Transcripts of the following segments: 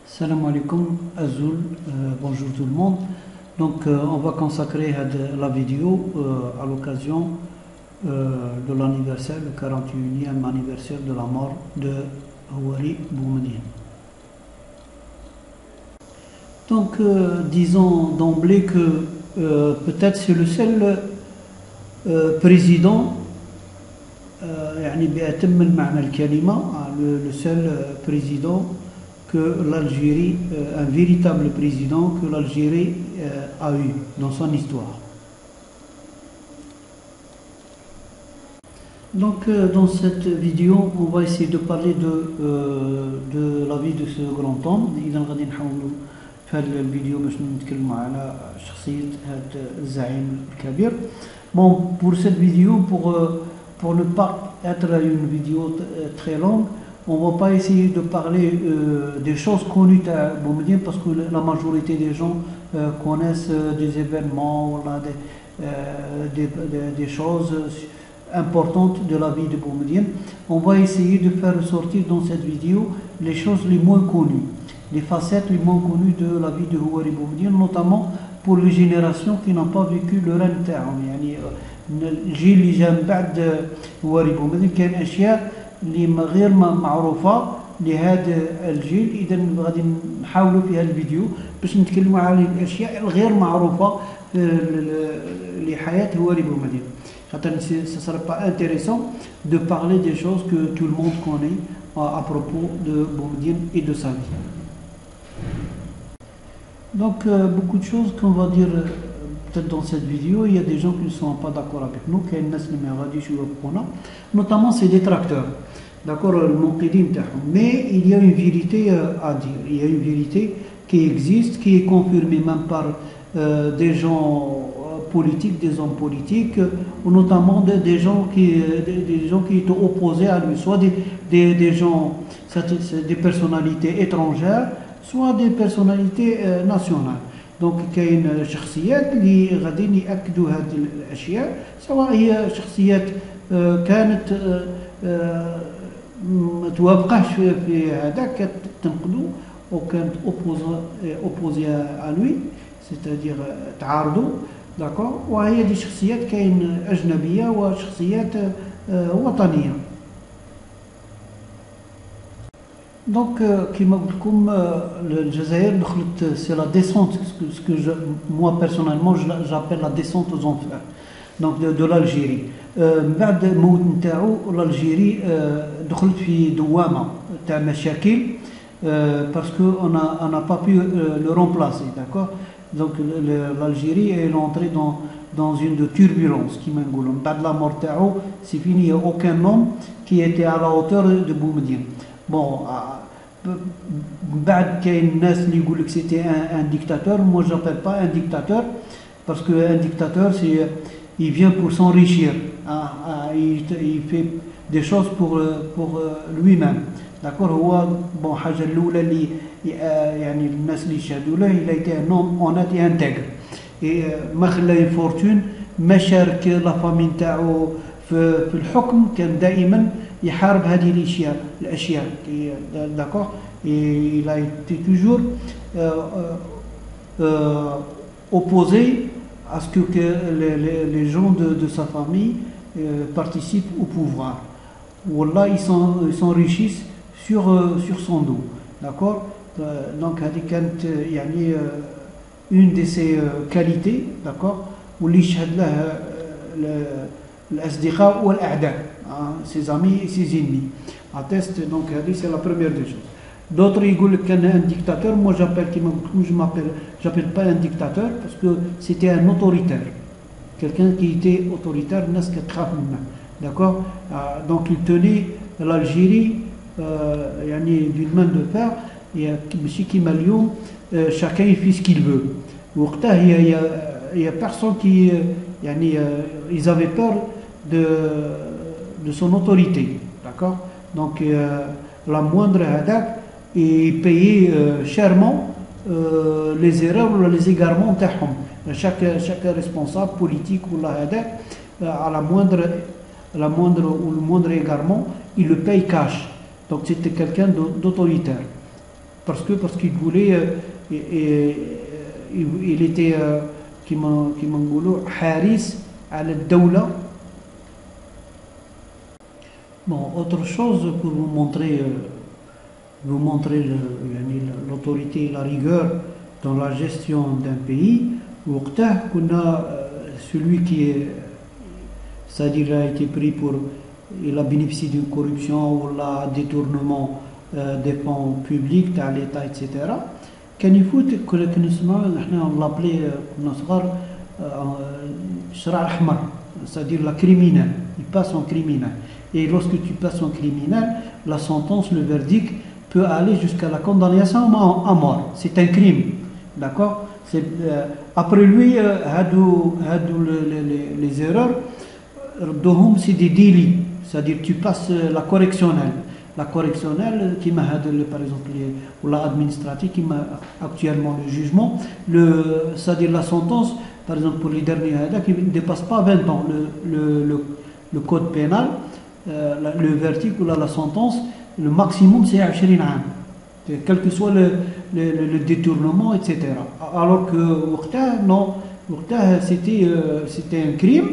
Salam alaikum, Azul, bonjour tout le monde. Donc on va consacrer la vidéo à l'occasion de l'anniversaire, le 41e anniversaire de la mort de Houari Boumediene. Donc disons d'emblée que peut-être c'est le seul président يعني بأتم المعنى الكلمة le seul président que l'Algérie, un véritable président que l'Algérie a eu dans son histoire. Donc dans cette vidéo, on va essayer de parler de la vie de ce grand homme. إذا غادي نحاولوا في هذه الفيديو باش نتكلموا على شخصية هذا الزعيم الكبير. Bon, pour cette vidéo, pour ne pas être une vidéo très longue, on ne va pas essayer de parler des choses connues à Boumediene parce que la majorité des gens connaissent des événements, des choses importantes de la vie de Boumediene. On va essayer de faire ressortir dans cette vidéo les choses les moins connues, les facettes les moins connues de la vie de Houari Boumediene, notamment pour les générations qui n'ont pas vécu le règne تاعهم. يعني الجيل اللي جا من بعد هواري بومدين كاين اشياء اللي غير معروفه لهذا الجيل. اذا غادي نحاولوا في هذا الفيديو باش نتكلموا على الاشياء الغير معروفه لحياه هواري بومدين. خاطر ce sera pas intéressant de parler des choses que tout le monde connaît à propos de Boumediene et de sa vie. Donc beaucoup de choses qu'on va dire peut-être dans cette vidéo, il y a des gens qui ne sont pas d'accord avec nous, notamment c'est des tracteurs, d'accord, mais il y a une vérité à dire, il y a une vérité qui existe, qui est confirmée même par des gens politiques, des hommes politiques, ou notamment des gens qui étaient opposés à lui, soit des gens, des personnalités étrangères, soit des personnalités nationales. Donc كاين شخصيات اللي غاديين ياكدوا هذه الاشياء، سواء هي شخصيات كانت ما توافقش في هذا كتنقدوا او كانت اوبوزي à lui، c'est-à-dire تعارضوا، داكور. وهي دي شخصيات كاين اجنبيه وشخصيات وطنيه. Donc, كما قلت لكم الجزائر دخلت c'est la descente, ce que moi personnellement j'appelle la descente aux enfers, donc de l'Algérie. بعد الموت نتاعو l'Algérie دخلت في دوامه تاع مشاكل parce que on n'a pas pu le remplacer, d'accord. Donc l'Algérie est entrée dans une turbulence كما نقولوا. بعد la mort تاعو c'est fini, il n'y a aucun homme qui était à la hauteur de Boumediene. Bon, بعد كاين الناس اللي يقول لك c'était un dictateur. Moi j'appelle pas un dictateur parce que un dictateur c'est il vient pour s'enrichir, il fait des choses pour lui-même, d'accord. هو bon حاجه الاولى اللي يعني الناس اللي شهدوا له il a été un homme honnête et intègre et ما خلى فورتون، ما شارك لا فامي نتاعو في الحكم، كان دائما يحارب هذه الاشياء d'accord. Et il a été toujours opposé à ce que les gens de sa famille participent au pouvoir. Wallah, ils s'enrichissent sur son dos, d'accord. Donc هذه يعني une de ses qualités, d'accord. واللي يشهد لها الأصدقاء والأعداء، ses amis et ses ennemis attestent. Donc c'est la première des choses. D'autres يقول لك كان un dictateur. Moi j'appelle j'appelle pas un dictateur parce que c'était un autoritaire, quelqu'un qui était autoritaire, الناس كتخاف منه، d'accord. Donc il tenait l'Algérie يعني d'une main de fer. ماشي كيما اليوم chacun il fait ce qu'il veut. وقتها il y a personne qui يعني ils avaient peur de son autorité, d'accord. Donc la moindre hadak et payer chèrement les erreurs ou les égarements تاعهم. Chaque responsable politique ou la hadak à la moindre égarement il le paye cash. Donc c'était quelqu'un d'autoritaire. parce qu'il voulait, il était, كما نقولوا حارس على الدولة. Bon, autre chose pour vous montrer l'autorité et la rigueur dans la gestion d'un pays. وقتها كنا celui qui est, c'est-à-dire a été pris pour, il a bénéficié d'une corruption ou un détournement des fonds publics à l'État, etc. كان يفوت كنا نسمعوا نحن نلابلي كنا صغار الشرع الأحمر، c'est-à-dire la criminelle, il passe en criminel. Et lorsque tu passes en criminel, la sentence, le verdict peut aller jusqu'à la condamnation à mort. C'est un crime, d'accord? Après lui, les erreurs, c'est des délits, c'est-à-dire tu passes la correctionnelle. La correctionnelle, qui m'a par exemple, ou l'administratif, qui m'a actuellement le jugement, c'est-à-dire la sentence, par exemple pour les derniers qui ne dépasse pas 20 ans, le code pénal, le verdict ou la sentence, le maximum c'est 20 ans, quel que soit le détournement, etc. Alors que non, c'était un crime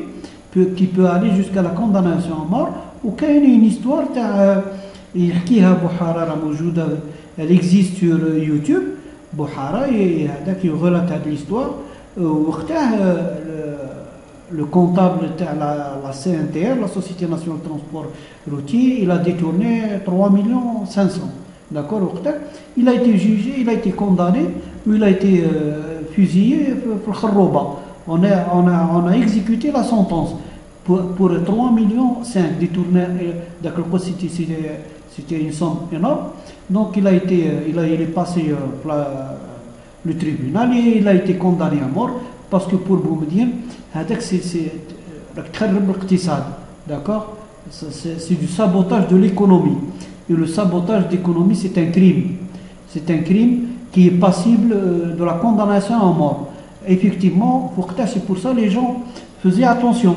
qui peut aller jusqu'à la condamnation à mort. Ou qu'il y a une histoire يحكيها بوحارة موجودة, elle existe sur YouTube. بوحارة هذاك يغلط هذه l'histoire. وقتها le comptable de la CNTR, la Société Nationale de Transport Routier, il a détourné 3 500 000. D'accord? Il a été jugé, il a été condamné, ou il a été fusillé pour Kharrouba. On a exécuté la sentence pour 3,5 millions détourné. D'accord, c'était une somme énorme. Donc il est passé le tribunal et il a été condamné à mort parce que pour Boumediene, c'est d'accord, c'est du sabotage de l'économie. Et le sabotage d'économie, c'est un crime. C'est un crime qui est passible de la condamnation à mort. Effectivement, c'est pour ça que les gens faisaient attention.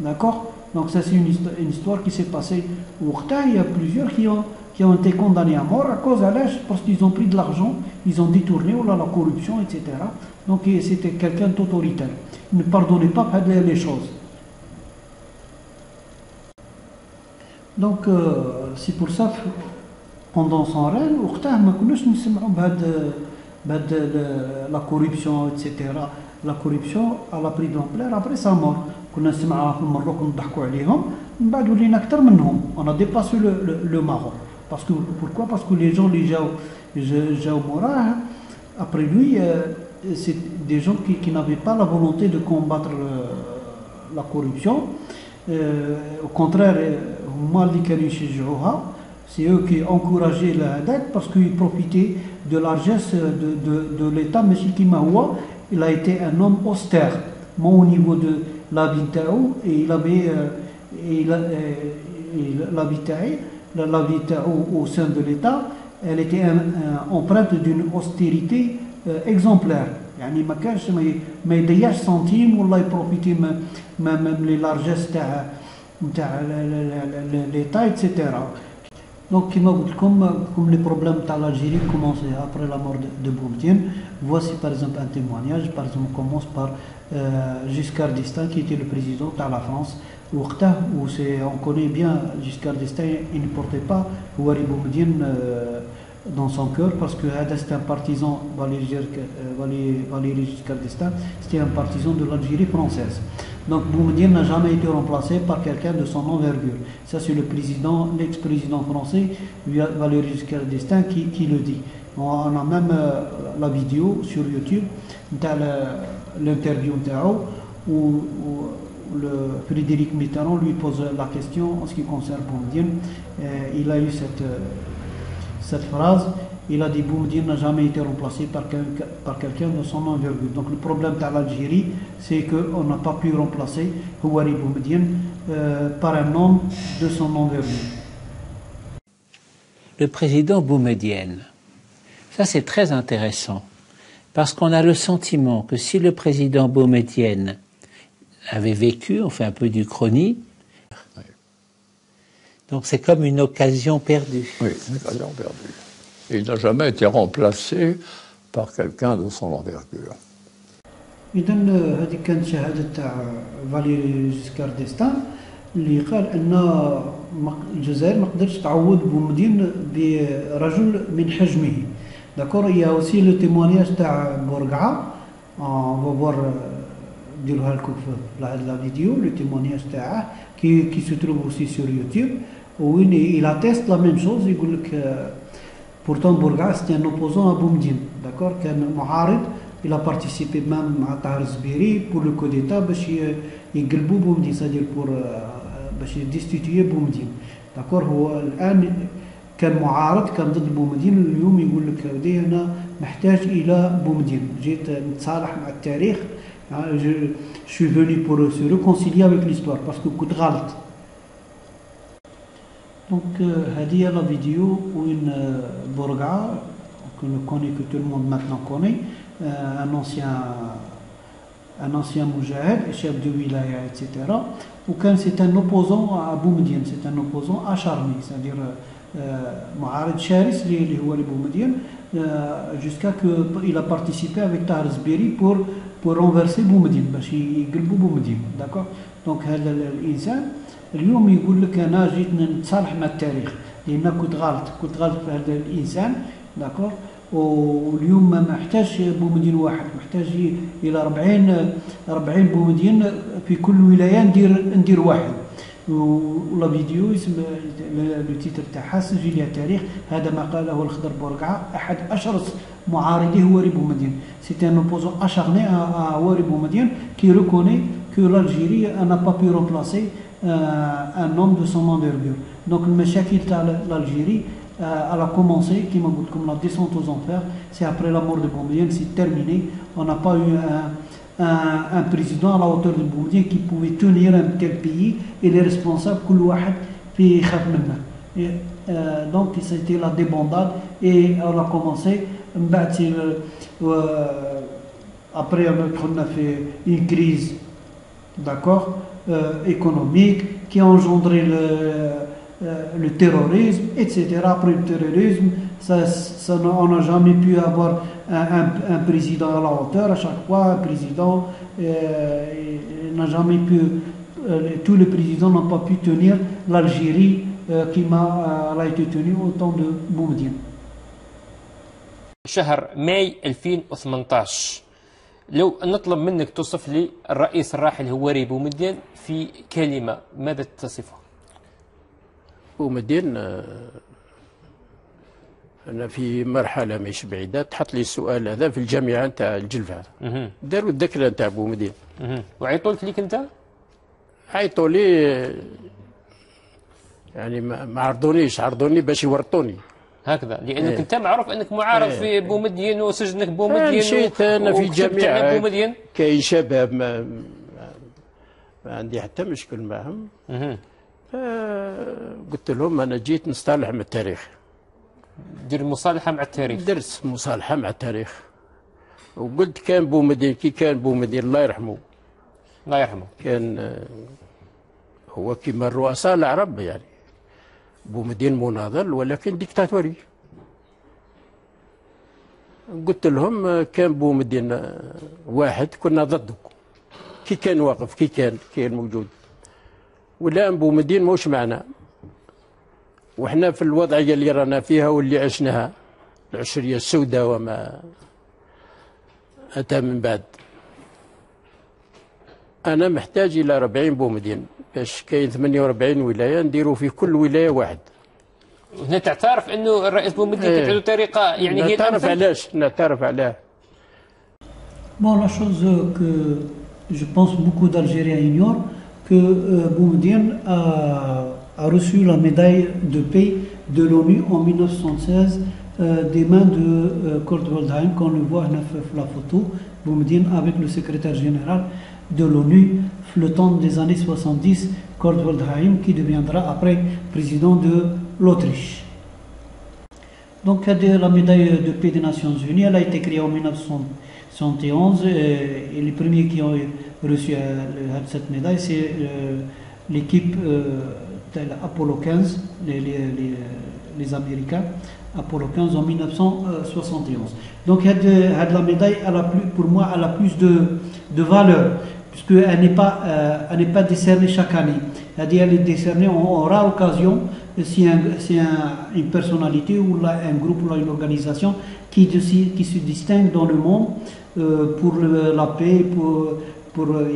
D'accord? Donc ça c'est une histoire qui s'est passée au Khta. Il y a plusieurs qui ont été condamnés à mort à cause parce qu'ils ont pris de l'argent, ils ont détourné, la corruption, etc. Donc c'était quelqu'un d'autoritaire. Il ne pardonnait pas les choses. Donc c'est pour ça que pendant son règne, au Khta, ما كناش نسمعوا la corruption, etc. La corruption a pris de l'ampleur après sa mort. كنا نسمعها في المروك نضحكوا عليهم من بعد ولينا اكثر منهم. On a dépassé le Maroc. Pourquoi? Parce que les gens جاو موراه après lui, c'est des gens qui n'avaient pas la volonté de combattre la corruption. Au contraire, c'est eux qui encourageaient la dette parce qu'ils profitaient de largesse de l'État. Mais Mahoua, il a été un homme austère, au niveau de l'habitat, et il avait l'habitat au sein de l'État, elle était empreinte d'une austérité exemplaire. يعني ما كانش ما يضيعش سنتيم والله يبروفيتي même les largesses نتاع l'État, etc. Donc comme les problèmes de l'Algérie commençaient après la mort de Boumediene, voici par exemple un témoignage. Par exemple, on commence par Giscard d'Estaing, qui était le président de la France. Où on connaît bien Giscard d'Estaing, il ne portait pas Houari Boumediene dans son cœur, parce que c'était un partisan, Valéry Giscard d'Estaing, c'était un partisan de l'Algérie française. Donc Boumediene n'a jamais été remplacé par quelqu'un de son envergure. Ça c'est l'ex-président français, Valéry Giscard d'Estaing, qui le dit. On a même la vidéo sur YouTube, l'interview où le Frédéric Mitterrand lui pose la question en ce qui concerne Boumediene. Il a eu cette phrase, il a dit Boumediene n'a jamais été remplacé par quelqu'un de son envergure. Donc le problème de l'Algérie, c'est qu'on n'a pas pu remplacer Houari Boumediene par un homme de son envergure. Le président Boumediene, ça c'est très intéressant, parce qu'on a le sentiment que si le président Boumediene avait vécu, on fait un peu d'Uchronie, donc c'est comme une occasion perdue. Oui, une occasion perdue. Et il n'a jamais été remplacé par quelqu'un de son envergure. إذا هذه كانت شهادة تاع فاليري جيسكار ديستان اللي قال أن الجزائر ما قدرتش تعوض بومدين برجل من حجمه. داكور يا اوسي لو تيمونياج تاع بورقعة فوفوار نديروها لكم في هاد لا فيديو لو تيمونياج تاعه كي سو تروف اوسي سور يوتيوب وين il atteste la même chose يقول لك pourtant بورقعة c'était un opposant à بومدين. داكور كان معارض. Il a participé même à Tahar Zbiri pour le coup d'État باش يقلبوا بومدين c'est-à-dire pour باش يديستيتيو بومدين. داكور هو الآن كان معارض كان ضد بومدين اليوم يقول لك ودي أنا محتاج إلى بومدين جيت نتصالح مع التاريخ je suis venu pour se réconcilier avec l'histoire parce que كنت غلط. Donc هذه هي لا فيديو وين بورقعة que le connaît que tout le monde maintenant connaît un ancien moujahid, chef de wilaya, etc. Ou quand c'est un opposant à Boumediene, c'est un opposant acharné, c'est-à-dire Mouarid Charis, qui est Boumediene, jusqu'à qu'il a participé avec Tahar Zbiri pour renverser Boumediene, parce qu'il قلبوا Boumediene, d'accord. Donc هذا الإنسان اليوم يقول لك أنا جيت نتصالح مع التاريخ لأن كنت غلط في هذا الإنسان, d'accord. واليوم ما محتاج بومدين واحد محتاج الى 40 بومدين في كل ولايه ندير واحد. ولا فيديو اسم لو تيتر تاعها سجل يا تاريخ هذا ما قاله الخضر بورقعه احد اشرس معارضيه هواري بومدين. سيتي ان اوبوزون اشارني هواري بومدين كي ريكوني كو l'Algérie n'a pas pu remplacer un homme de son envergure. Donc المشاكل تاع l'Algérie elle a commencé, comme la descente aux enfers, c'est après la mort de Boumediene, c'est terminé. On n'a pas eu un président à la hauteur de Boumediene qui pouvait tenir un tel pays et les responsables, كل واحد في يخاف منه. Donc c'était la débandade et on a commencé. Après on a fait une crise, d'accord, économique qui a engendré le terrorisme, etc. Après le terrorisme, on n'a jamais pu avoir un président à la hauteur. À chaque fois, un président n'a jamais pu, tous les présidents n'ont pas pu tenir l'Algérie qui a été tenue au temps de Boumediene. شهر ماي 2018 لو نطلب منك توصف لي الرئيس الراحل هواري بومدين في كلمة ماذا تصفه؟ بومدين أنا في مرحلة مش بعيدة تحط لي السؤال هذا في الجامعة نتاع الجلفة داروا الذكرى نتاع بومدين وعيطوا لك ليك أنت؟ عيطوا لي يعني ما عرضونيش عرضوني باش يورطوني هكذا لأنك أنت معروف أنك معارض في بومدين وسجنك بومدين مشيت أنا في جامعة بومدين كاين شباب ما عندي حتى مشكل معهم قلت لهم أنا جيت نصطلح مع التاريخ دير مصالحة مع التاريخ درت مصالحة مع التاريخ وقلت كان بومدين كي كان بومدين الله يرحمه الله يرحمه كان هو كما الرؤساء العرب يعني بومدين مناضل ولكن ديكتاتوري قلت لهم كان بومدين واحد كنا ضده كي كان واقف كي كان موجود والآن بومدين موش معنا وإحنا في الوضعية اللي رانا فيها واللي عشناها العشرية السوداء وما أتى من بعد أنا محتاج إلى 40 بومدين باش كاين 48 ولاية نديروا في كل ولاية واحد. هنا تعترف أنه الرئيس بومدين كانت عنده طريقة يعني هي نعترف علاش نعترف علاه. Bon, la chose que je pense beaucoup d'Algériens ignorent, que Boumediene a reçu la médaille de paix de l'ONU en 1916 des mains de Kurt Waldheim, qu'on le voit dans la photo, Boumediene avec le secrétaire général de l'ONU, le temps des années 70, Kurt Waldheim, qui deviendra après président de l'Autriche. Donc la médaille de paix des Nations Unies, elle a été créée en 1971 et les premiers qui ont reçu cette médaille, c'est l'équipe Apollo 15, les Américains, Apollo 15 en 1971. Donc la médaille, pour moi, elle a plus de valeur, puisqu'elle n'est pas décernée chaque année. Elle est décernée en rare occasion, si une personnalité ou un groupe ou une organisation qui se distingue dans le monde pour la paix, pour le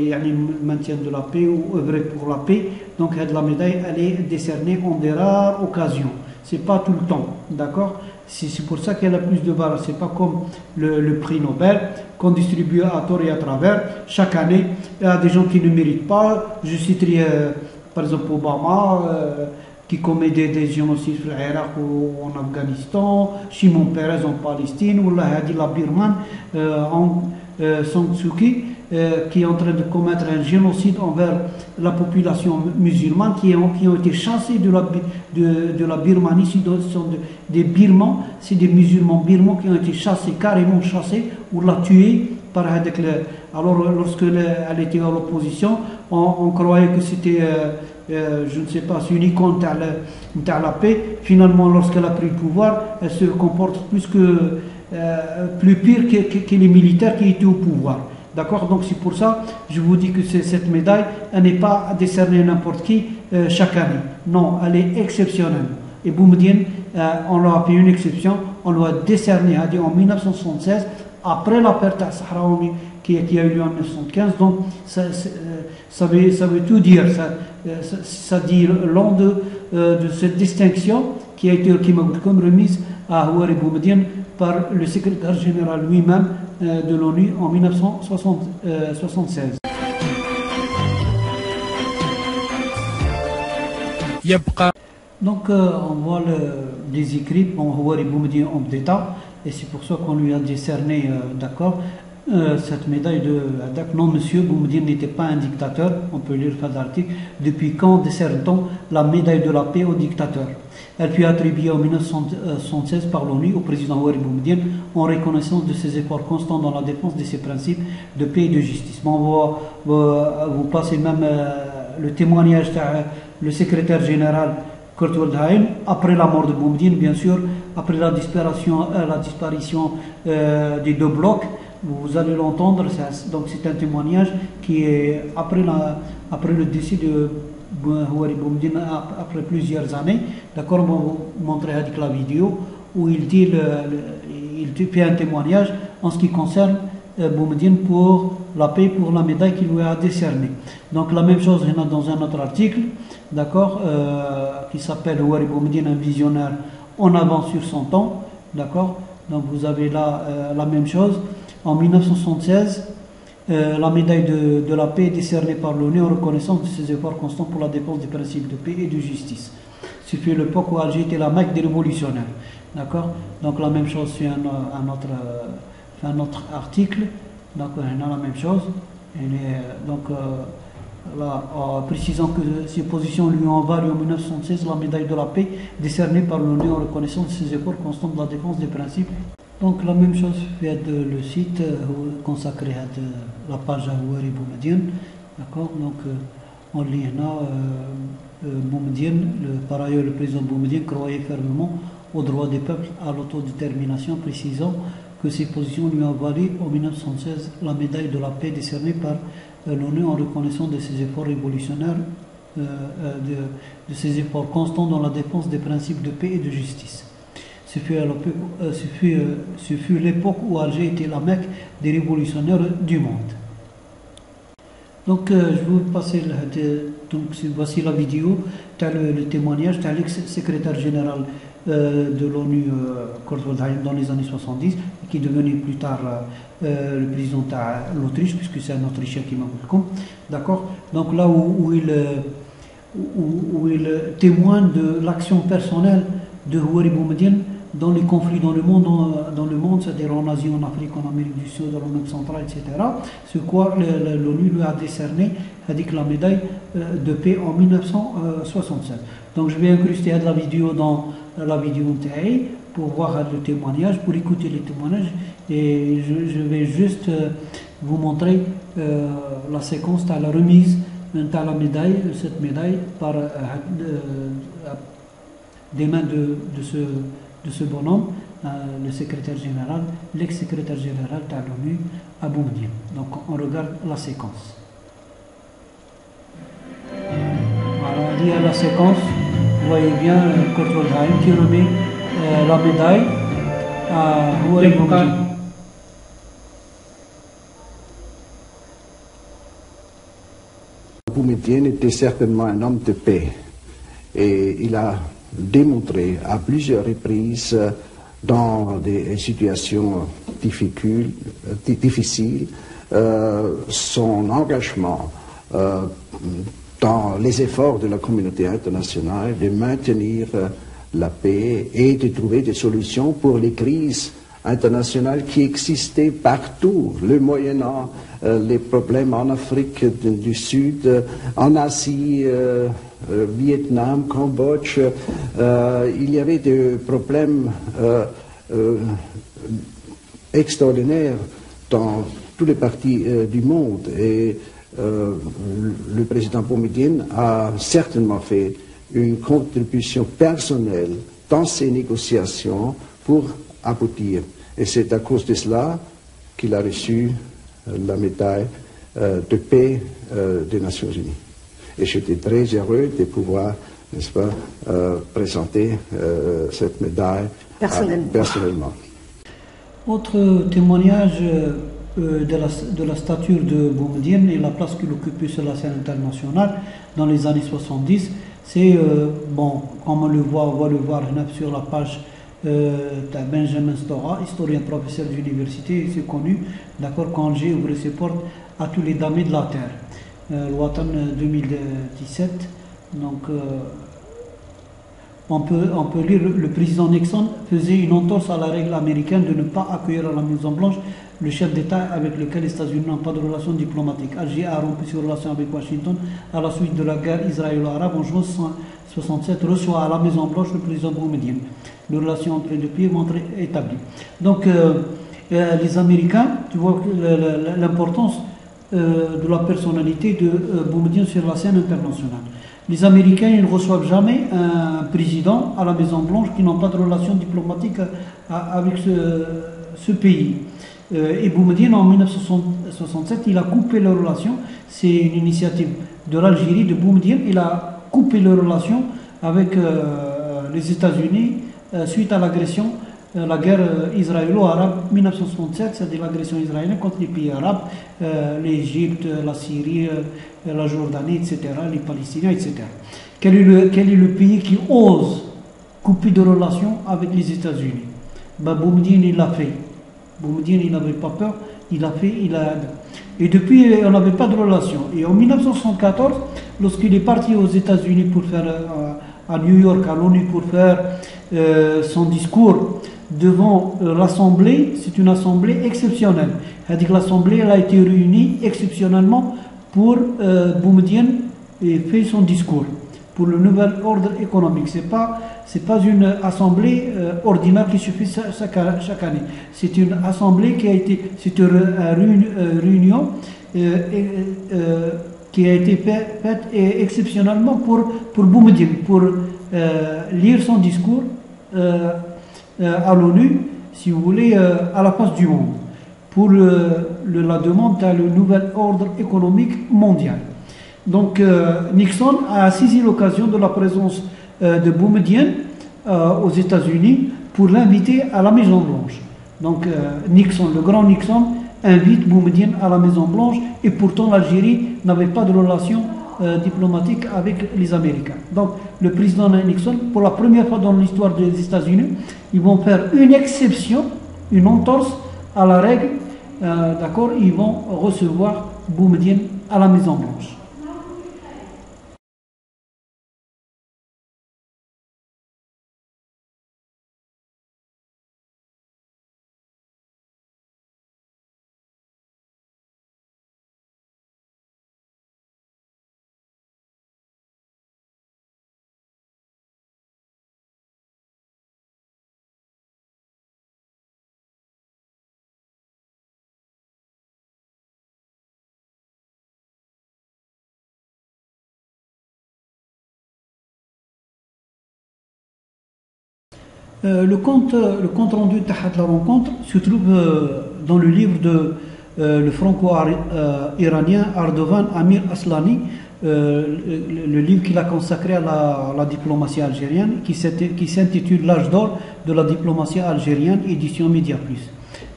maintien de la paix ou œuvrer pour la paix. Donc la médaille, elle est décernée en des rares occasions. C'est pas tout le temps, d'accord? C'est pour ça qu'elle a plus de valeur. C'est pas comme le prix Nobel qu'on distribue à tort et à travers. Chaque année, il y a des gens qui ne méritent pas. Je citerai par exemple Obama, qui commet des génocides en Irak ou en Afghanistan, Shimon Peres en Palestine, ou la Birman, San Suu Kyi, qui est en train de commettre un génocide envers la population musulmane, qui ont été chassés de la Birmanie. Ce sont des Birmans, c'est des musulmans birmans qui ont été chassés, carrément chassés, ou la tués par alors lorsqu'elle était à l'opposition, on croyait que c'était je ne sais pas, c'est une icône de la paix. Finalement, lorsqu'elle a pris le pouvoir, elle se comporte plus pire que les militaires qui étaient au pouvoir. D'accord? Donc c'est pour ça, je vous dis que cette médaille, elle n'est pas décernée à n'importe qui chaque année. Non, elle est exceptionnelle. Et Boumedienne, on leur a fait une exception, on l'a décerné en 1976, après la perte à Sahraoui qui a eu lieu en 1975. Donc ça veut tout dire. Ça dit long de cette distinction qui a été comme remise à Houari Boumedienne par le secrétaire général lui-même de l'ONU en 1976. Donc on voit les écrits, Houari Boumedienne, homme d'État, et c'est pour ça qu'on lui a décerné, d'accord, cette médaille de Hadak. Non, monsieur Boumedienne n'était pas un dictateur, on peut lire cet article. Depuis quand décerne-t-on la médaille de la paix au dictateur? Elle fut attribuée en 1976 par l'ONU au président Houari Boumedienne en reconnaissance de ses efforts constants dans la défense de ses principes de paix et de justice. Bon, vous passez même le témoignage du secrétaire général Kurt Waldheim, après la mort de Boumedienne, bien sûr, après la disparition des deux blocs. Vous allez l'entendre, donc c'est un témoignage qui est après le décès de Houari Boumedienne, après plusieurs années. D'accord, on va vous montrer avec la vidéo où il fait un témoignage en ce qui concerne Boumedienne pour la paix, pour la médaille qu'il lui a décernée. Donc la même chose, il y en a dans un autre article, d'accord, qui s'appelle Houari Boumedienne, un visionnaire en avant sur son temps. D'accord, donc vous avez là la même chose. En 1976, la médaille de la paix est décernée par l'ONU en reconnaissance de ses efforts constants pour la défense des principes de paix et de justice. C'est fait l'époque où Alger était la Mecque des révolutionnaires. D'accord? Donc la même chose, c'est un autre article. Donc on a la même chose. Précisant que ces positions lui ont valu en 1976 la médaille de la paix décernée par l'ONU en reconnaissance de ses efforts constants de la défense des principes. Donc la même chose fait le site consacré à la page à Houari Boumedienne. D'accord, donc on lit là Boumedienne, par ailleurs le président Boumedienne croyait fermement au droit des peuples à l'autodétermination, précisant que ces positions lui ont valu en 1916 la médaille de la paix décernée par l'ONU en reconnaissance de ses efforts révolutionnaires, de ses efforts constants dans la défense des principes de paix et de justice. Ce fut l'époque où Alger était la Mecque des révolutionnaires du monde. Donc je vais vous passer, voici la vidéo, le témoignage de l'ex-secrétaire général de l'ONU, Kurt Waldheim, dans les années 70, qui est devenu plus tard le président de l'Autriche, puisque c'est un Autrichien qui m'a beaucoup. D'accord. Donc là où il témoigne de l'action personnelle de Houari Boumedienne dans les conflits dans le monde, c'est-à-dire en Asie, en Afrique, en Amérique du Sud, en Europe centrale, etc. C'est quoi l'ONU lui a décerné, avec la médaille de paix en 1967. Donc je vais incruster la vidéo dans la vidéo pour voir le témoignage, pour écouter les témoignages, et je vais juste vous montrer la séquence de la remise de la médaille, cette médaille par des mains de de ce bonhomme, le secrétaire général, l'ex-secrétaire général de l'ONU à Boumediene. Donc on regarde la séquence. Voilà, il y a la séquence, vous voyez bien Kurt Waldheim qui remet la médaille à Houari Boumediene. Boumediene était certainement un homme de paix et il a démontré à plusieurs reprises dans des situations difficiles son engagement dans les efforts de la communauté internationale de maintenir la paix et de trouver des solutions pour les crises internationales qui existaient partout, le Moyen-Orient, les problèmes en Afrique du Sud, en Asie, Vietnam, Cambodge. Il y avait des problèmes extraordinaires dans tous les parties du monde et le président Boumediene a certainement fait une contribution personnelle dans ces négociations pour aboutir. Et c'est à cause de cela qu'il a reçu la médaille de paix des Nations Unies. Et j'étais très heureux de pouvoir, n'est-ce pas, présenter cette médaille personnellement. Autre témoignage de la stature de Boumediene et la place qu'il occupait sur la scène internationale dans les années 70, c'est, bon, comme on va le voir sur la page de Benjamin Stora, historien professeur d'université, c'est connu, d'accord, quand j'ai ouvert ses portes à tous les damnés de la terre. L'Ouatan 2017, donc on peut lire le président Nixon faisait une entorse à la règle américaine de ne pas accueillir à la Maison Blanche le chef d'État avec lequel les États-Unis n'ont pas de relations diplomatiques. Alger a rompu ses relations avec Washington à la suite de la guerre israélo-arabe en juin 1967, reçoit à la Maison Blanche le président Boumediene. Les relations entre les deux pays vont être établies. Donc les Américains, tu vois l'importance de la personnalité de Boumediene sur la scène internationale. Les Américains ils ne reçoivent jamais un président à la Maison Blanche qui n'ont pas de relations diplomatiques avec ce pays. Et Boumediene en 1967, il a coupé les relations. C'est une initiative de l'Algérie, de Boumediene. Il a coupé les relations avec les États-Unis suite à l'agression, la guerre israélo-arabe 1967, c'est-à-dire l'agression israélienne contre les pays arabes, l'Égypte, la Syrie, la Jordanie, etc., les Palestiniens, etc. Quel est le pays qui ose couper de relations avec les États-Unis? Boumediene, il l'a fait. Boumediene, il n'avait pas peur, il a fait, Et depuis, on n'avait pas de relation. Et en 1974, lorsqu'il est parti aux États-Unis pour faire, à New York, à l'ONU, pour faire son discours devant l'Assemblée, c'est une assemblée exceptionnelle. C'est-à-dire que l'Assemblée a été réunie exceptionnellement pour Boumediene et fait son discours pour le nouvel ordre économique. C'est pas une assemblée ordinaire qui se fait chaque année. C'est une assemblée qui a été, c'est une réunion qui a été faite exceptionnellement pour Boumediene, pour lire son discours à l'ONU, si vous voulez, à la place du monde, pour la demande à le nouvel ordre économique mondial. Donc Nixon a saisi l'occasion de la présence de Boumediene aux États-Unis pour l'inviter à la Maison Blanche. Donc Nixon, le grand Nixon, invite Boumediene à la Maison Blanche et pourtant l'Algérie n'avait pas de relations diplomatiques avec les Américains. Donc le président Nixon, pour la première fois dans l'histoire des États-Unis, ils vont faire une exception, une entorse à la règle, d'accord, ils vont recevoir Boumediene à la Maison Blanche. Le compte rendu de la rencontre se trouve dans le livre de le franco-iranien Ardovan Amir Aslani, le livre qu'il a consacré à la diplomatie algérienne, qui s'intitule L'âge d'or de la diplomatie algérienne, édition Média Plus,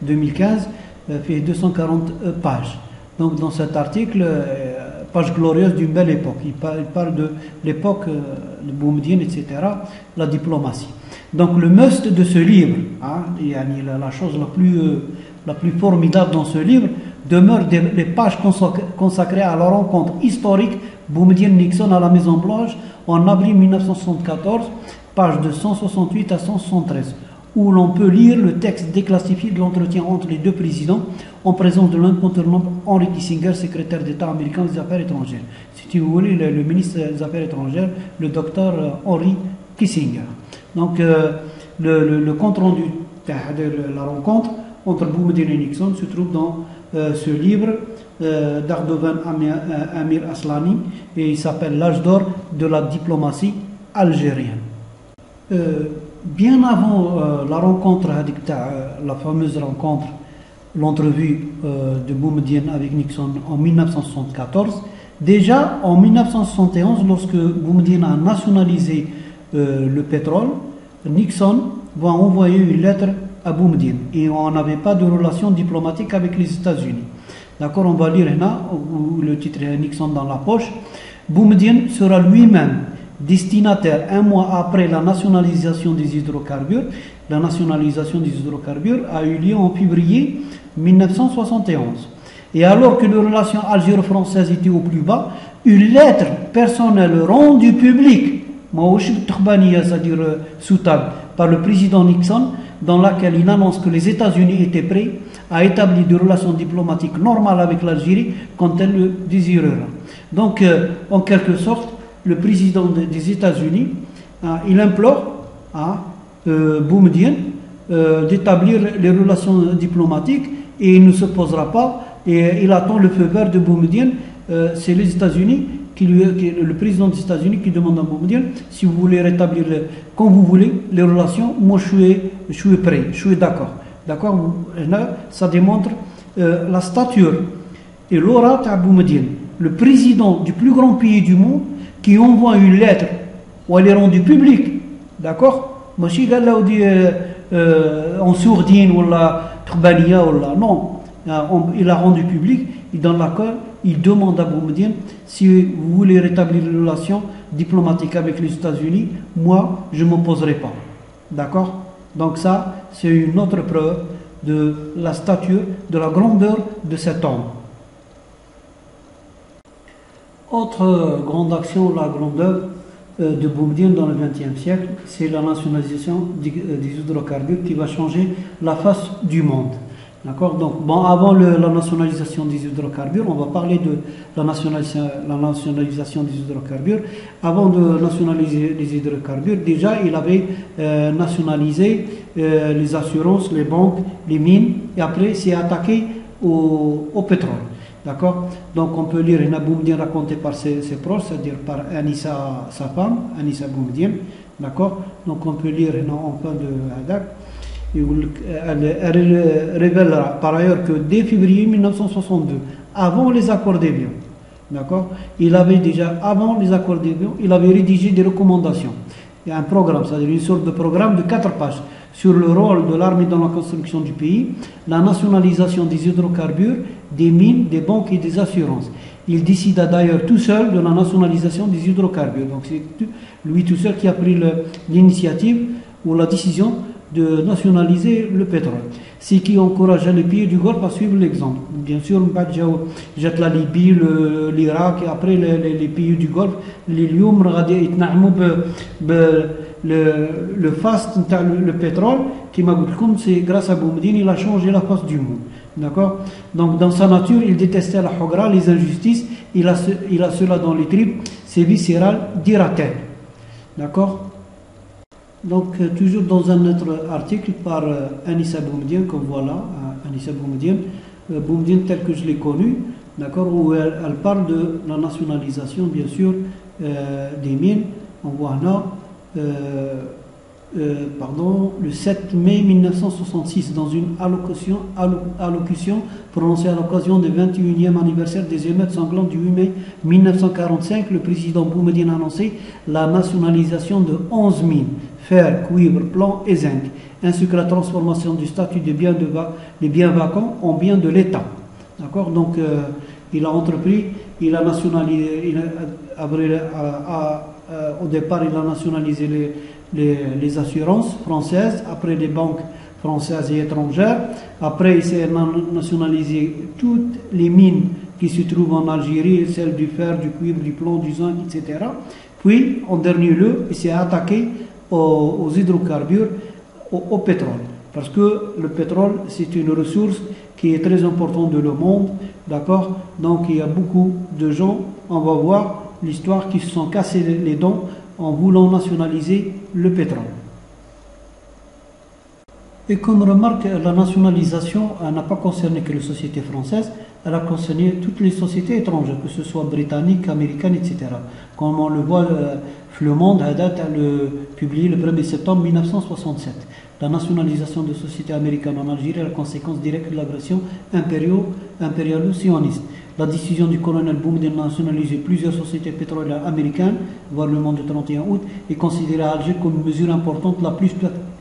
2015, fait 240 pages. Donc dans cet article, page glorieuse d'une belle époque. Il parle de l'époque de Boumediene, etc., la diplomatie. Donc le must de ce livre, hein, la chose la plus formidable dans ce livre, demeure les pages consacrées à la rencontre historique Boumediene-Nixon à la Maison-Blanche en avril 1974, pages de 168 à 173, où l'on peut lire le texte déclassifié de l'entretien entre les deux présidents en présence de l'incontournable Henry Kissinger, secrétaire d'État américain des Affaires étrangères. Si vous voulez, le ministre des Affaires étrangères, le docteur Henry Kissinger. Donc, le compte rendu de la rencontre entre Boumediene et Nixon se trouve dans ce livre d'Ardovan Amir Aslani, et il s'appelle L'âge d'or de la diplomatie algérienne. Bien avant la rencontre, la fameuse rencontre, l'entrevue de Boumediene avec Nixon en 1974, déjà en 1971, lorsque Boumediene a nationalisé le pétrole, Nixon va envoyer une lettre à Boumediene, et on n'avait pas de relation diplomatique avec les États-Unis. D'accord, on va lire là, où le titre est Nixon dans la poche. Boumediene sera lui-même destinataire un mois après la nationalisation des hydrocarbures. La nationalisation des hydrocarbures a eu lieu en février 1971. Et alors que les relations algéro-françaises étaient au plus bas, une lettre personnelle rendue publique, c'est-à-dire sous table, par le président Nixon, dans laquelle il annonce que les États-Unis étaient prêts à établir des relations diplomatiques normales avec l'Algérie quand elle le désirera. Donc, en quelque sorte, le président des États-Unis, il implore à Boumediene d'établir les relations diplomatiques, et il ne se posera pas, et il attend le feu vert de Boumediene. C'est les États-Unis, le président des États-Unis qui demande à Boumediene: si vous voulez rétablir quand vous voulez les relations, moi je suis prêt, je suis d'accord. D'accord. Là, ça démontre la stature et l'aura de Boumediene, le président du plus grand pays du monde, qui envoie une lettre où elle est rendue publique. D'accord. Machi قال له دي en sourdine ou la trbania ou la non, il a rendu public, et dans l'accord il demande à Boumediene: si vous voulez rétablir les relations diplomatiques avec les États-Unis, moi je ne m'opposerai pas. D'accord. Donc ça, c'est une autre preuve de la stature, de la grandeur de cet homme. Autre grande action, la grandeur de Boumediene dans le XXe siècle, c'est la nationalisation des hydrocarbures qui va changer la face du monde. D'accord. Donc, bon, avant la nationalisation des hydrocarbures, on va parler de la nationalisation des hydrocarbures. Avant de nationaliser les hydrocarbures, déjà, il avait nationalisé les assurances, les banques, les mines, et après, s'est attaqué au pétrole. D'accord. Donc, on peut lire Boumediene raconté par ses proches, c'est-à-dire par Anissa, sa femme, Anissa Boumediene. D'accord. Donc, on peut lire en fin de Hadak. Elle révélera par ailleurs que dès février 1962, avant les accords d'Évian, d'accord, il avait déjà, avant les accords d'Évian, il avait rédigé des recommandations. Il y a un programme, c'est-à-dire une sorte de programme de 4 pages sur le rôle de l'armée dans la construction du pays, la nationalisation des hydrocarbures, des mines, des banques et des assurances. Il décida d'ailleurs tout seul de la nationalisation des hydrocarbures. Donc c'est lui tout seul qui a pris l'initiative ou la décision de nationaliser le pétrole. C'est qui encourageait les pays du Golfe à suivre l'exemple. Bien sûr, jette la Libye, l'Irak, et après les pays du Golfe, les Lyoum, le fast, le pétrole, qui m'a dit comme c'est grâce à Boumediene, il a changé la face du monde. D'accord. Donc, dans sa nature, il détestait la hogra, les injustices, il a cela dans les tripes, c'est viscéral, dira-t-elle. D'accord. Donc, toujours dans un autre article par Anissa Boumediene, comme voilà, Anissa Boumediene, Boumediene tel que je l'ai connu, d'accord, où elle parle de la nationalisation, bien sûr, des mines. On voit là, le 7 mai 1966 dans une allocution prononcée à l'occasion du 21e anniversaire des émeutes sanglantes du 8 mai 1945, le président Boumediene a annoncé la nationalisation de 11 mines, fer, cuivre, plomb et zinc, ainsi que la transformation du statut des biens vacants en biens de l'État. D'accord? Donc il a entrepris, il a nationalisé, au départ il a nationalisé les assurances françaises, après les banques françaises et étrangères. Après, il s'est nationalisé toutes les mines qui se trouvent en Algérie, celles du fer, du cuivre, du plomb, du zinc, etc. Puis, en dernier lieu, il s'est attaqué aux hydrocarbures, au pétrole. Parce que le pétrole, c'est une ressource qui est très importante dans le monde. D'accord? Donc, il y a beaucoup de gens, on va voir l'histoire, qui se sont cassés les dents en voulant nationaliser le pétrole. Et comme remarque, la nationalisation n'a pas concerné que les sociétés françaises, elle a concerné toutes les sociétés étrangères, que ce soit britanniques, américaines, etc. Comme on le voit, Le Monde a publié le 1er septembre 1967. La nationalisation de sociétés américaines en Algérie est la conséquence directe de l'agression impérialo-sioniste. La décision du colonel Boumediene de nationaliser plusieurs sociétés pétrolières américaines, voire Le Monde du 31 août, est considérée à Alger comme une mesure importante, la plus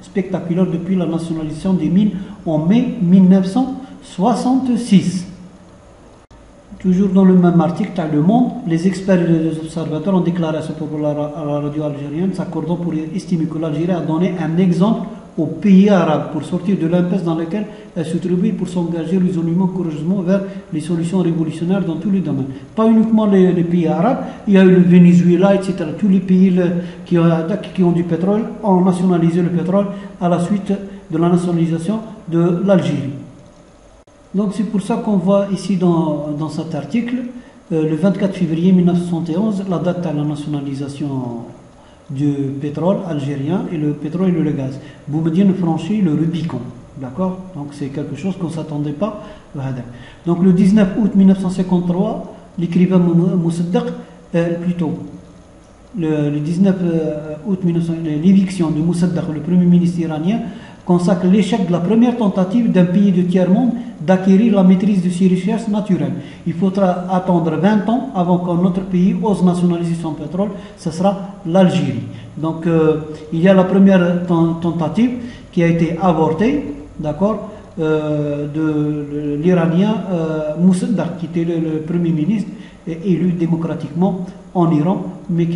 spectaculaire depuis la nationalisation des mines en mai 1966. Toujours dans le même article, à Le Monde, les experts et les observateurs ont déclaré à ce propos à la radio algérienne, s'accordant pour estimer que l'Algérie a donné un exemple aux pays arabes pour sortir de l'impasse dans laquelle elle se trouvait, pour s'engager résolument, courageusement vers les solutions révolutionnaires dans tous les domaines. Pas uniquement les pays arabes, il y a eu le Venezuela, etc. Tous les pays qui ont du pétrole ont nationalisé le pétrole à la suite de la nationalisation de l'Algérie. Donc c'est pour ça qu'on voit ici dans cet article, le 24 février 1971, la date à la nationalisation du pétrole algérien, et le pétrole et le gaz. Boumediene franchit le Rubicon. D'accord? Donc c'est quelque chose qu'on ne s'attendait pas. Donc le 19 août 1953, l'écrivain Moussaddaq, plutôt, le 19 août 1953, l'éviction de Moussaddaq, le premier ministre iranien, consacre l'échec de la première tentative d'un pays de tiers-monde d'acquérir la maîtrise de ses richesses naturelles. Il faudra attendre 20 ans avant qu'un autre pays ose nationaliser son pétrole, ce sera l'Algérie. Donc il y a la première tentative qui a été avortée, d'accord, de l'Iranien Moussaddaq, qui était le premier ministre élu démocratiquement en Iran, mais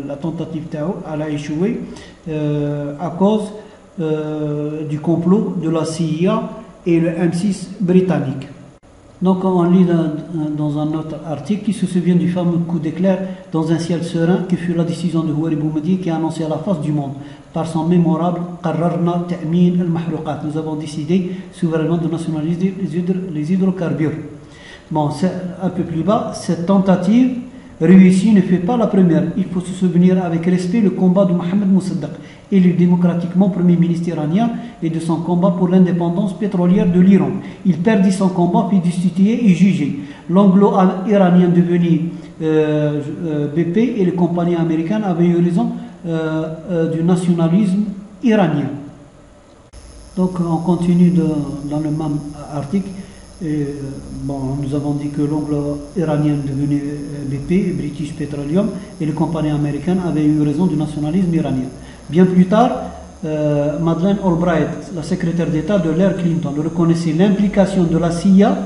la tentative elle a échoué à cause du complot de la CIA et le M6 britannique. Donc on lit dans un autre article qui se souvient du fameux coup d'éclair dans un ciel serein qui fut la décision de Houari Boumediene qui a annoncé à la face du monde par son mémorable Qarrarna Ta'min al-Mahrouqat. Nous avons décidé souverainement de nationaliser les hydrocarbures. Bon, un peu plus bas, cette tentative réussie ne fait pas la première. Il faut se souvenir avec respect le combat de Mohamed Moussaddaq, élu démocratiquement premier ministre iranien, et de son combat pour l'indépendance pétrolière de l'Iran. Il perdit son combat, puis destitué et jugé. L'anglo-iranien devenu BP et les compagnies américaines avaient eu raison du nationalisme iranien. Donc on continue dans le même article. Nous avons dit que l'anglo-iranien devenu BP, British Petroleum, et les compagnies américaines avaient eu raison du nationalisme iranien. Bien plus tard, Madeleine Albright, la secrétaire d'État de l'ère Clinton, reconnaissait l'implication de la CIA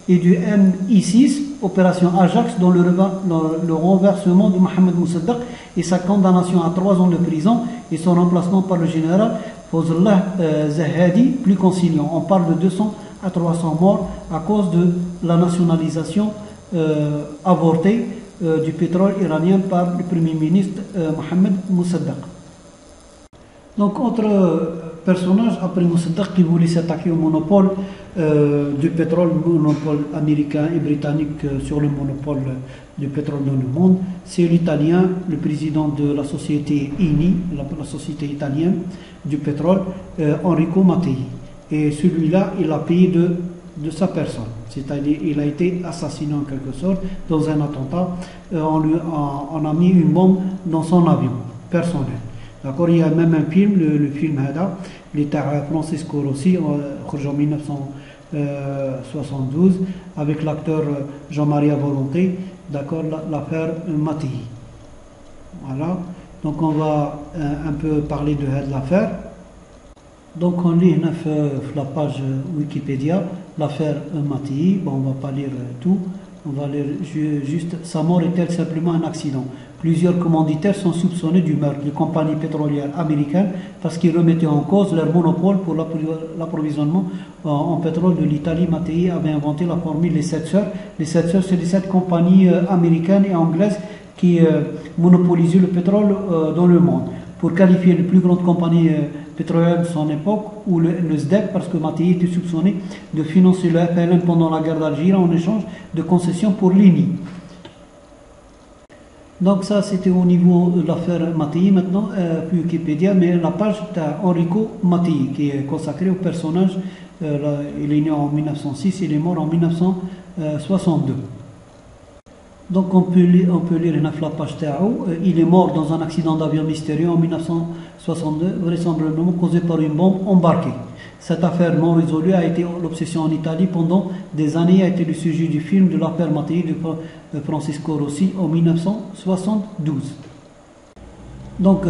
et du MI6, opération Ajax, dans le renversement de Mohamed Moussaddaq et sa condamnation à 3 ans de prison et son remplacement par le général Fazlullah Zahedi, plus conciliant. On parle de 200 à 300 morts à cause de la nationalisation avortée du pétrole iranien par le premier ministre Mohamed Moussaddaq. Donc, autre personnage après Moussaddaq qui voulait s'attaquer au monopole du pétrole, monopole américain et britannique sur le monopole du pétrole dans le monde, c'est l'Italien, le président de la société ENI, la société italienne du pétrole, Enrico Mattei. Et celui-là, il a payé de sa personne. C'est-à-dire, il a été assassiné en quelque sorte dans un attentat. On a mis une bombe dans son avion personnel. D'accord, il y a même un film, le film Hada, l'État Francisco Rossi, en 1972, avec l'acteur Jean-Marie Volonté, d'accord, l'affaire Mattei. Voilà, donc on va un peu parler de l'affaire. Donc on lit la page Wikipédia, l'affaire Mattei. Bon, on ne va pas lire tout, on va lire juste sa mort est-elle simplement un accident? Plusieurs commanditaires sont soupçonnés du meurtre des compagnies pétrolières américaines parce qu'ils remettaient en cause leur monopole pour l'approvisionnement en pétrole de l'Italie. Mattei avait inventé la formule des 7 sœurs. Les 7 sœurs, c'est les 7 compagnies américaines et anglaises qui monopolisaient le pétrole dans le monde. Pour qualifier les plus grandes compagnies pétrolières de son époque, ou le SDEC, parce que Mattei était soupçonné de financer le FLN pendant la guerre d'Algérie en échange de concessions pour l'INI. Donc ça, c'était au niveau de l'affaire Mattei. Maintenant, Wikipédia, mais la page est à Enrico Mattei, qui est consacré au personnage. Il est né en 1906, il est mort en 1962. Donc on peut lire la page Tao. Il est mort dans un accident d'avion mystérieux en 1962, vraisemblablement causé par une bombe embarquée. Cette affaire non résolue a été l'obsession en Italie pendant des années, a été le sujet du film de l'affaire Mattei de Francisco Rossi en 1972. Donc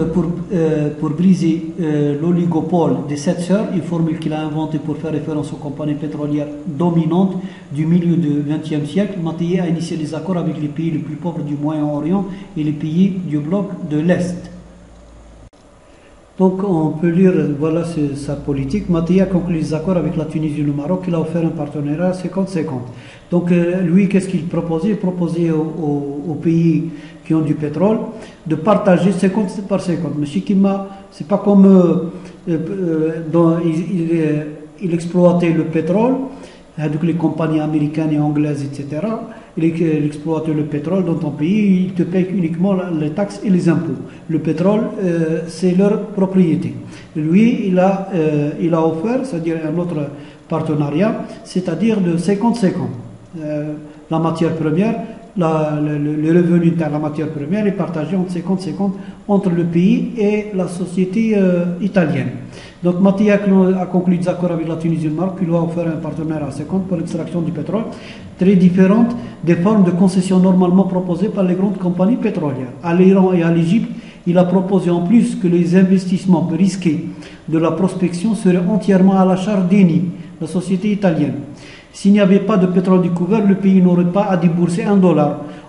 pour briser l'oligopole des 7 sœurs, une formule qu'il a inventée pour faire référence aux compagnies pétrolières dominantes du milieu du XXe siècle, Mattei a initié des accords avec les pays les plus pauvres du Moyen-Orient et les pays du bloc de l'Est. Donc on peut lire, voilà sa politique. Mattei a conclu des accords avec la Tunisie et le Maroc, il a offert un partenariat 50-50. Donc lui, qu'est-ce qu'il proposait? Il proposait aux pays qui ont du pétrole de partager 50 par 50. Mais c'est pas comme il exploitait le pétrole, avec les compagnies américaines et anglaises, etc. Il exploite le pétrole dans ton pays, il te paye uniquement les taxes et les impôts. Le pétrole, c'est leur propriété. Lui, il a offert, c'est-à-dire un autre partenariat, c'est-à-dire de 50-50. La matière première, le revenu de la matière première est partagé entre 50-50 entre le pays et la société italienne. Donc Mattei a conclu des accords avec la Tunisie et le Maroc, qui lui a offert un partenaire à 50 pour l'extraction du pétrole, très différente des formes de concessions normalement proposées par les grandes compagnies pétrolières. À l'Iran et à l'Égypte, il a proposé en plus que les investissements risqués de la prospection seraient entièrement à la charge d'Eni, la société italienne. S'il n'y avait pas de pétrole découvert, le pays n'aurait pas à débourser $1.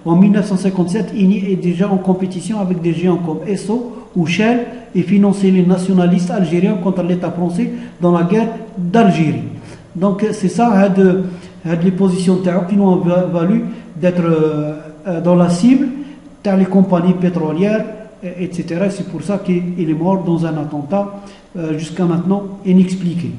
En 1957, Eni est déjà en compétition avec des géants comme Esso ou Shell et finançait les nationalistes algériens contre l'État français dans la guerre d'Algérie. Donc c'est ça, les positions qui nous ont valu d'être dans la cible dans les compagnies pétrolières, etc. C'est pour ça qu'il est mort dans un attentat jusqu'à maintenant inexpliqué.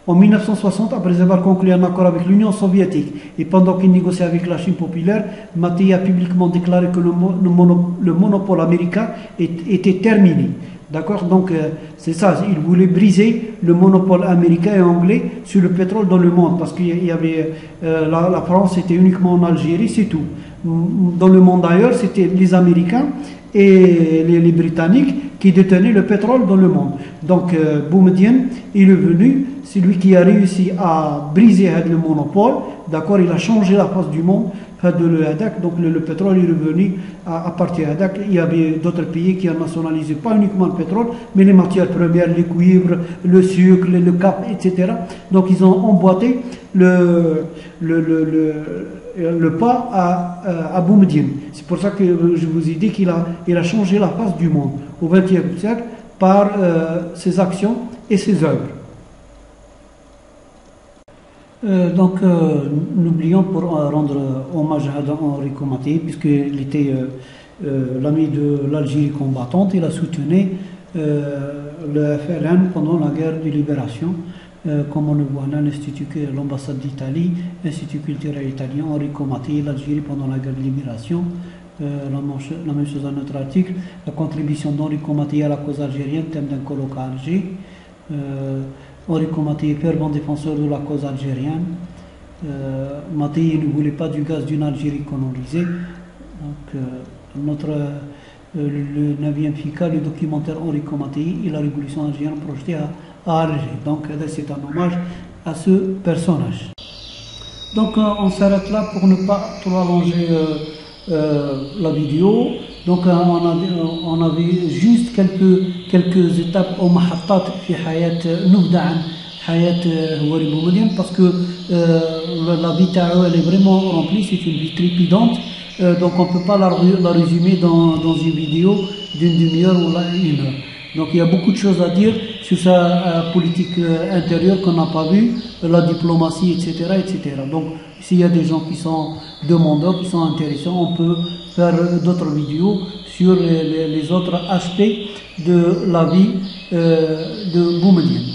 En 1960, après avoir conclu un accord avec l'Union soviétique et pendant qu'il négociait avec la Chine populaire, Mattei a publiquement déclaré que le monopole américain était terminé. D'accord? Donc c'est ça, il voulait briser le monopole américain et anglais sur le pétrole dans le monde, parce qu'il y avait la France était uniquement en Algérie, c'est tout. Dans le monde ailleurs, c'était les Américains et les Britanniques qui détenaient le pétrole dans le monde. Donc Boumedienne, il est venu, c'est lui qui a réussi à briser le monopole, d'accord, il a changé la face du monde, donc le pétrole est revenu à partir d'Hadak. Il y avait d'autres pays qui ont nationalisé pas uniquement le pétrole, mais les matières premières, les cuivres, le sucre, le cap, etc. Donc ils ont emboîté le pas à Boumedienne. C'est pour ça que je vous ai dit qu'il a changé la face du monde au XXe siècle par ses actions et ses œuvres. Donc, n'oublions pour rendre hommage à Enrico Mattei, puisqu'il était l'ami de l'Algérie combattante, il a soutenu le FLN pendant la guerre de libération, comme on le voit là, l'ambassade d'Italie, l'Institut culturel italien, Enrico Mattei, l'Algérie pendant la guerre de libération, la même chose dans notre article, la contribution d'Enrico Mattei à la cause algérienne, thème d'un colloque à Alger. Enrico Mattei, fervent défenseur de la cause algérienne. Mattei ne voulait pas du gaz d'une Algérie colonisée. Donc, notre le 9e FICA, le documentaire Henri Komatei et la révolution algérienne projetée à Alger. Donc c'est un hommage à ce personnage. Donc on s'arrête là pour ne pas trop allonger la vidéo. Donc on avait juste quelques étapes au mahattat fi hayat nubda an hayat Houari Boumediene, parce que la vie Tao elle est vraiment remplie, c'est une vie trépidante. Donc on ne peut pas la résumer dans une vidéo d'une demi-heure ou une heure. Donc il y a beaucoup de choses à dire sur sa politique intérieure qu'on n'a pas vue, la diplomatie, etc., etc. Donc s'il y a des gens qui sont demandeurs, qui sont intéressants, on peut faire d'autres vidéos sur les autres aspects de la vie de Boumediene.